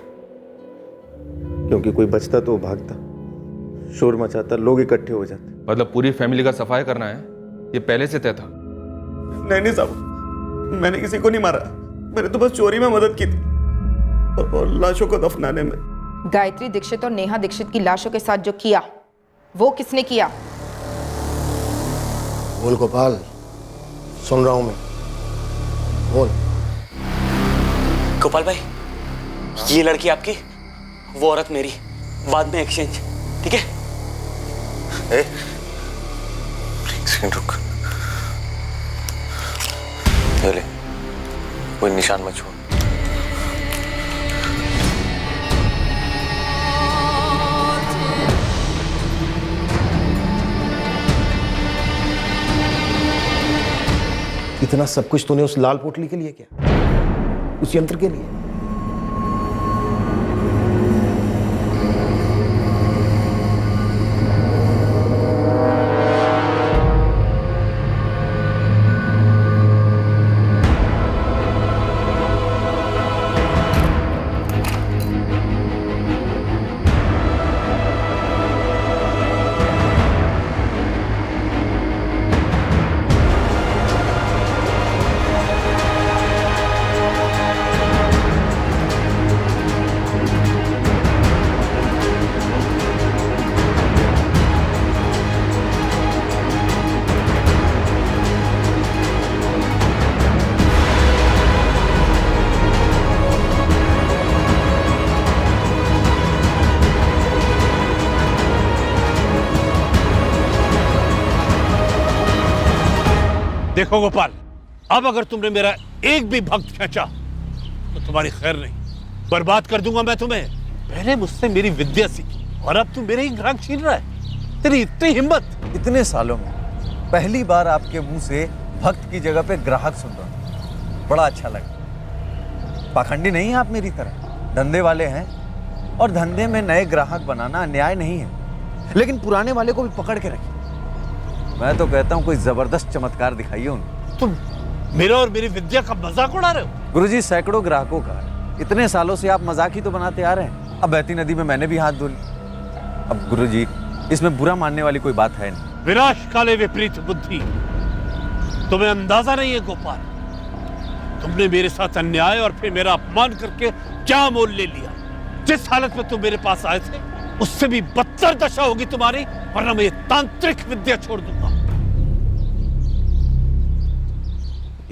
क्योंकि कोई बचता तो वो भागता, शोर मचाता, लोग इकट्ठे हो जाते। मतलब पूरी फैमिली का सफाई करना है, ये पहले से तय था? नहीं साहब, मैंने किसी को नहीं मारा। मैंने तो बस चोरी में मदद की थी और लाशों को दफनाने में। गायत्री दीक्षित और नेहा दीक्षित की लाशों के साथ जो किया वो किसने किया? बोल गोपाल, सुन रहा हूं मैं, बोल। गोपाल भाई, ये लड़की आपकी, वो औरत मेरी, बाद में एक्सचेंज, ठीक है? एक सेकंड रुक, ये ले, कोई निशान मत छोड़। इतना सब कुछ तूने उस लाल पोटली के लिए किया, उस यंत्र के लिए? देखो गोपाल, अब अगर तुमने मेरा एक भी भक्त खींचा तो तुम्हारी खैर नहीं, बर्बाद कर दूंगा मैं तुम्हें। पहले मुझसे मेरी विद्या सीखी और अब तुम मेरे ही ग्राहक छीन रहा है। तेरी इतनी हिम्मत! इतने सालों में पहली बार आपके मुंह से भक्त की जगह पे ग्राहक सुन रहा हूं, बड़ा अच्छा लगा। पाखंडी नहीं है आप मेरी तरह, धंधे वाले हैं और धंधे में नए ग्राहक बनाना अन्याय नहीं है, लेकिन पुराने वाले को भी पकड़ के रखिए। मैं तो कहता हूं कोई जबरदस्त चमत्कार दिखाइए उन्हें। तुम मेरा और मेरी विद्या का मजाक उड़ा रहे हो? गुरुजी, सैकड़ों ग्राहकों का इतने सालों से आप मजाक ही तो बनाते आ रहे हैं। अब बहती नदी में मैंने भी हाथ धो ली। अब गुरुजी, इसमें बुरा मानने वाली कोई बात है नहीं। विनाश काले विपरीत बुद्धि, तुम्हें अंदाजा नहीं है गोपाल, तुमने मेरे साथ अन्याय और फिर मेरा अपमान करके क्या मोल ले लिया। जिस हालत में तुम मेरे पास आए थे उससे भी बदतर दशा होगी तुम्हारी, वरना मैं ये तांत्रिक विद्या छोड़ दूंगा।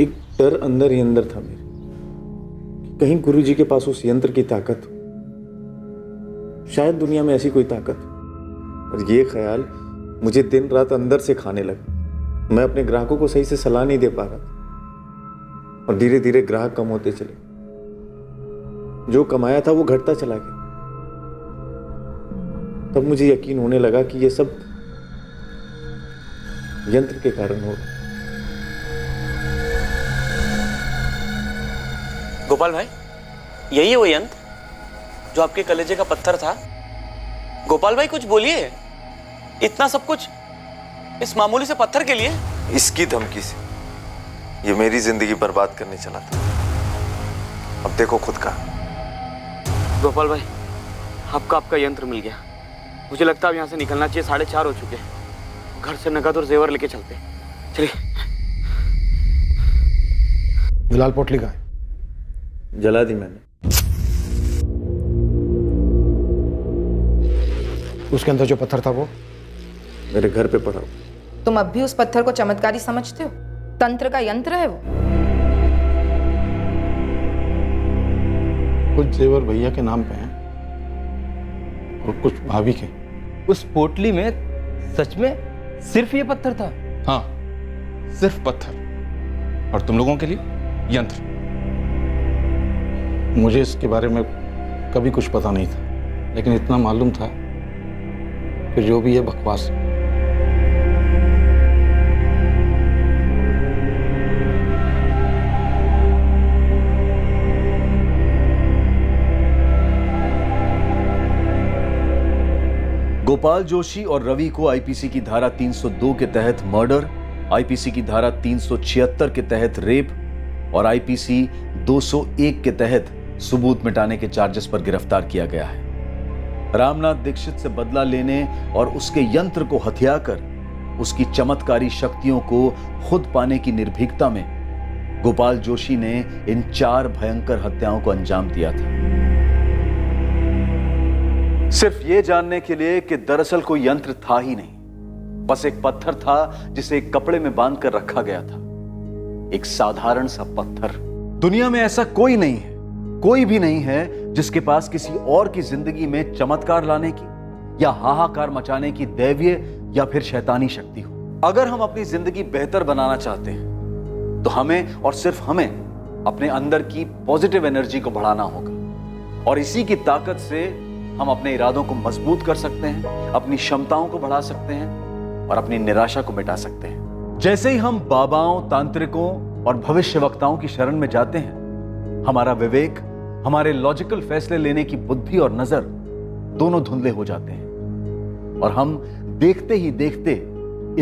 एक डर अंदर ही अंदर था मेरे कि कहीं गुरुजी के पास उस यंत्र की ताकत हो, शायद दुनिया में ऐसी कोई ताकत हो। और ये ख्याल मुझे दिन रात अंदर से खाने लगा। मैं अपने ग्राहकों को सही से सलाह नहीं दे पा रहा था और धीरे धीरे ग्राहक कम होते चले। जो कमाया था वो घटता चला गया। तब मुझे यकीन होने लगा कि ये सब यंत्र के कारण हो रहा। गोपाल भाई, यही है वो यंत्र जो आपके कलेजे का पत्थर था? गोपाल भाई कुछ बोलिए, इतना सब कुछ इस मामूली से पत्थर के लिए? इसकी धमकी से ये मेरी जिंदगी बर्बाद करने चला था। अब देखो खुद का। गोपाल भाई, आपका यंत्र मिल गया। मुझे लगता है अब यहाँ से निकलना चाहिए। 4:30 हो चुके हैं। घर से नकद और जेवर लेके चलते। चलिए। लाल पोटली कहाँ है? जला दी मैंने। उसके अंदर जो पत्थर था वो मेरे घर पे पड़ा। तुम अब भी उस पत्थर को चमत्कारी समझते हो? तंत्र का यंत्र है वो। कुछ जेवर भैया के नाम पे हैं और कुछ भाभी के। उस पोटली में सच में सिर्फ ये पत्थर था? हाँ, सिर्फ पत्थर, और तुम लोगों के लिए यंत्र। मुझे इसके बारे में कभी कुछ पता नहीं था, लेकिन इतना मालूम था कि जो भी ये बकवास है। गोपाल जोशी और रवि को आईपीसी की धारा 302 के तहत मर्डर, आईपीसी की धारा 376 के तहत रेप और आईपीसी 201 के तहत सबूत मिटाने के चार्जेस पर गिरफ्तार किया गया है। रामनाथ दीक्षित से बदला लेने और उसके यंत्र को हथियाकर उसकी चमत्कारी शक्तियों को खुद पाने की निर्भीकता में गोपाल जोशी ने इन 4 भयंकर हत्याओं को अंजाम दिया था, सिर्फ ये जानने के लिए कि दरअसल कोई यंत्र था ही नहीं, बस एक पत्थर था जिसे एक कपड़े में बांधकर रखा गया था, एक साधारण सा पत्थर। दुनिया में ऐसा कोई नहीं है, कोई भी नहीं है जिसके पास किसी और की जिंदगी में चमत्कार लाने की या हाहाकार मचाने की दैवीय या फिर शैतानी शक्ति हो। अगर हम अपनी जिंदगी बेहतर बनाना चाहते हैं तो हमें और सिर्फ हमें अपने अंदर की पॉजिटिव एनर्जी को बढ़ाना होगा और इसी की ताकत से हम अपने इरादों को मजबूत कर सकते हैं, अपनी क्षमताओं को बढ़ा सकते हैं और अपनी निराशा को मिटा सकते हैं। जैसे ही हम बाबाओं, तांत्रिकों और भविष्यवक्ताओं की शरण में जाते हैं, हमारा विवेक, हमारे लॉजिकल फैसले लेने की बुद्धि और नजर दोनों धुंधले हो जाते हैं और हम देखते ही देखते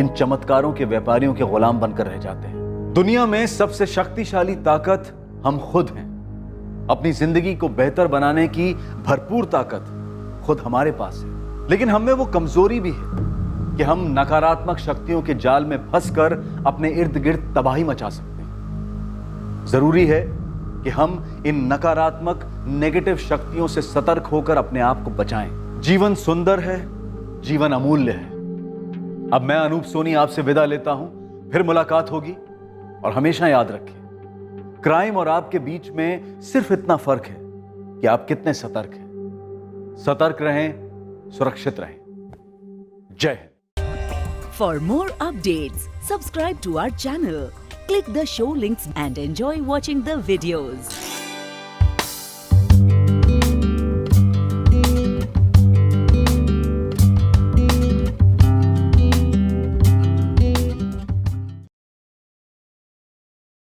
इन चमत्कारों के व्यापारियों के गुलाम बनकर रह जाते हैं। दुनिया में सबसे शक्तिशाली ताकत हम खुद हैं। अपनी जिंदगी को बेहतर बनाने की भरपूर ताकत खुद हमारे पास है, लेकिन हम में वो कमजोरी भी है कि हम नकारात्मक शक्तियों के जाल में फंसकर अपने इर्द गिर्द तबाही मचा सकते हैं। जरूरी है कि हम इन नकारात्मक नेगेटिव शक्तियों से सतर्क होकर अपने आप को बचाएं। जीवन सुंदर है, जीवन अमूल्य है। अब मैं अनूप सोनी आपसे विदा लेता हूं, फिर मुलाकात होगी और हमेशा याद रखें, क्राइम और आपके बीच में सिर्फ इतना फर्क है कि आप कितने सतर्क हैं। सतर्क रहें, सुरक्षित रहें। जय Hind. For more updates, subscribe to our channel, click the show links and enjoy watching the videos.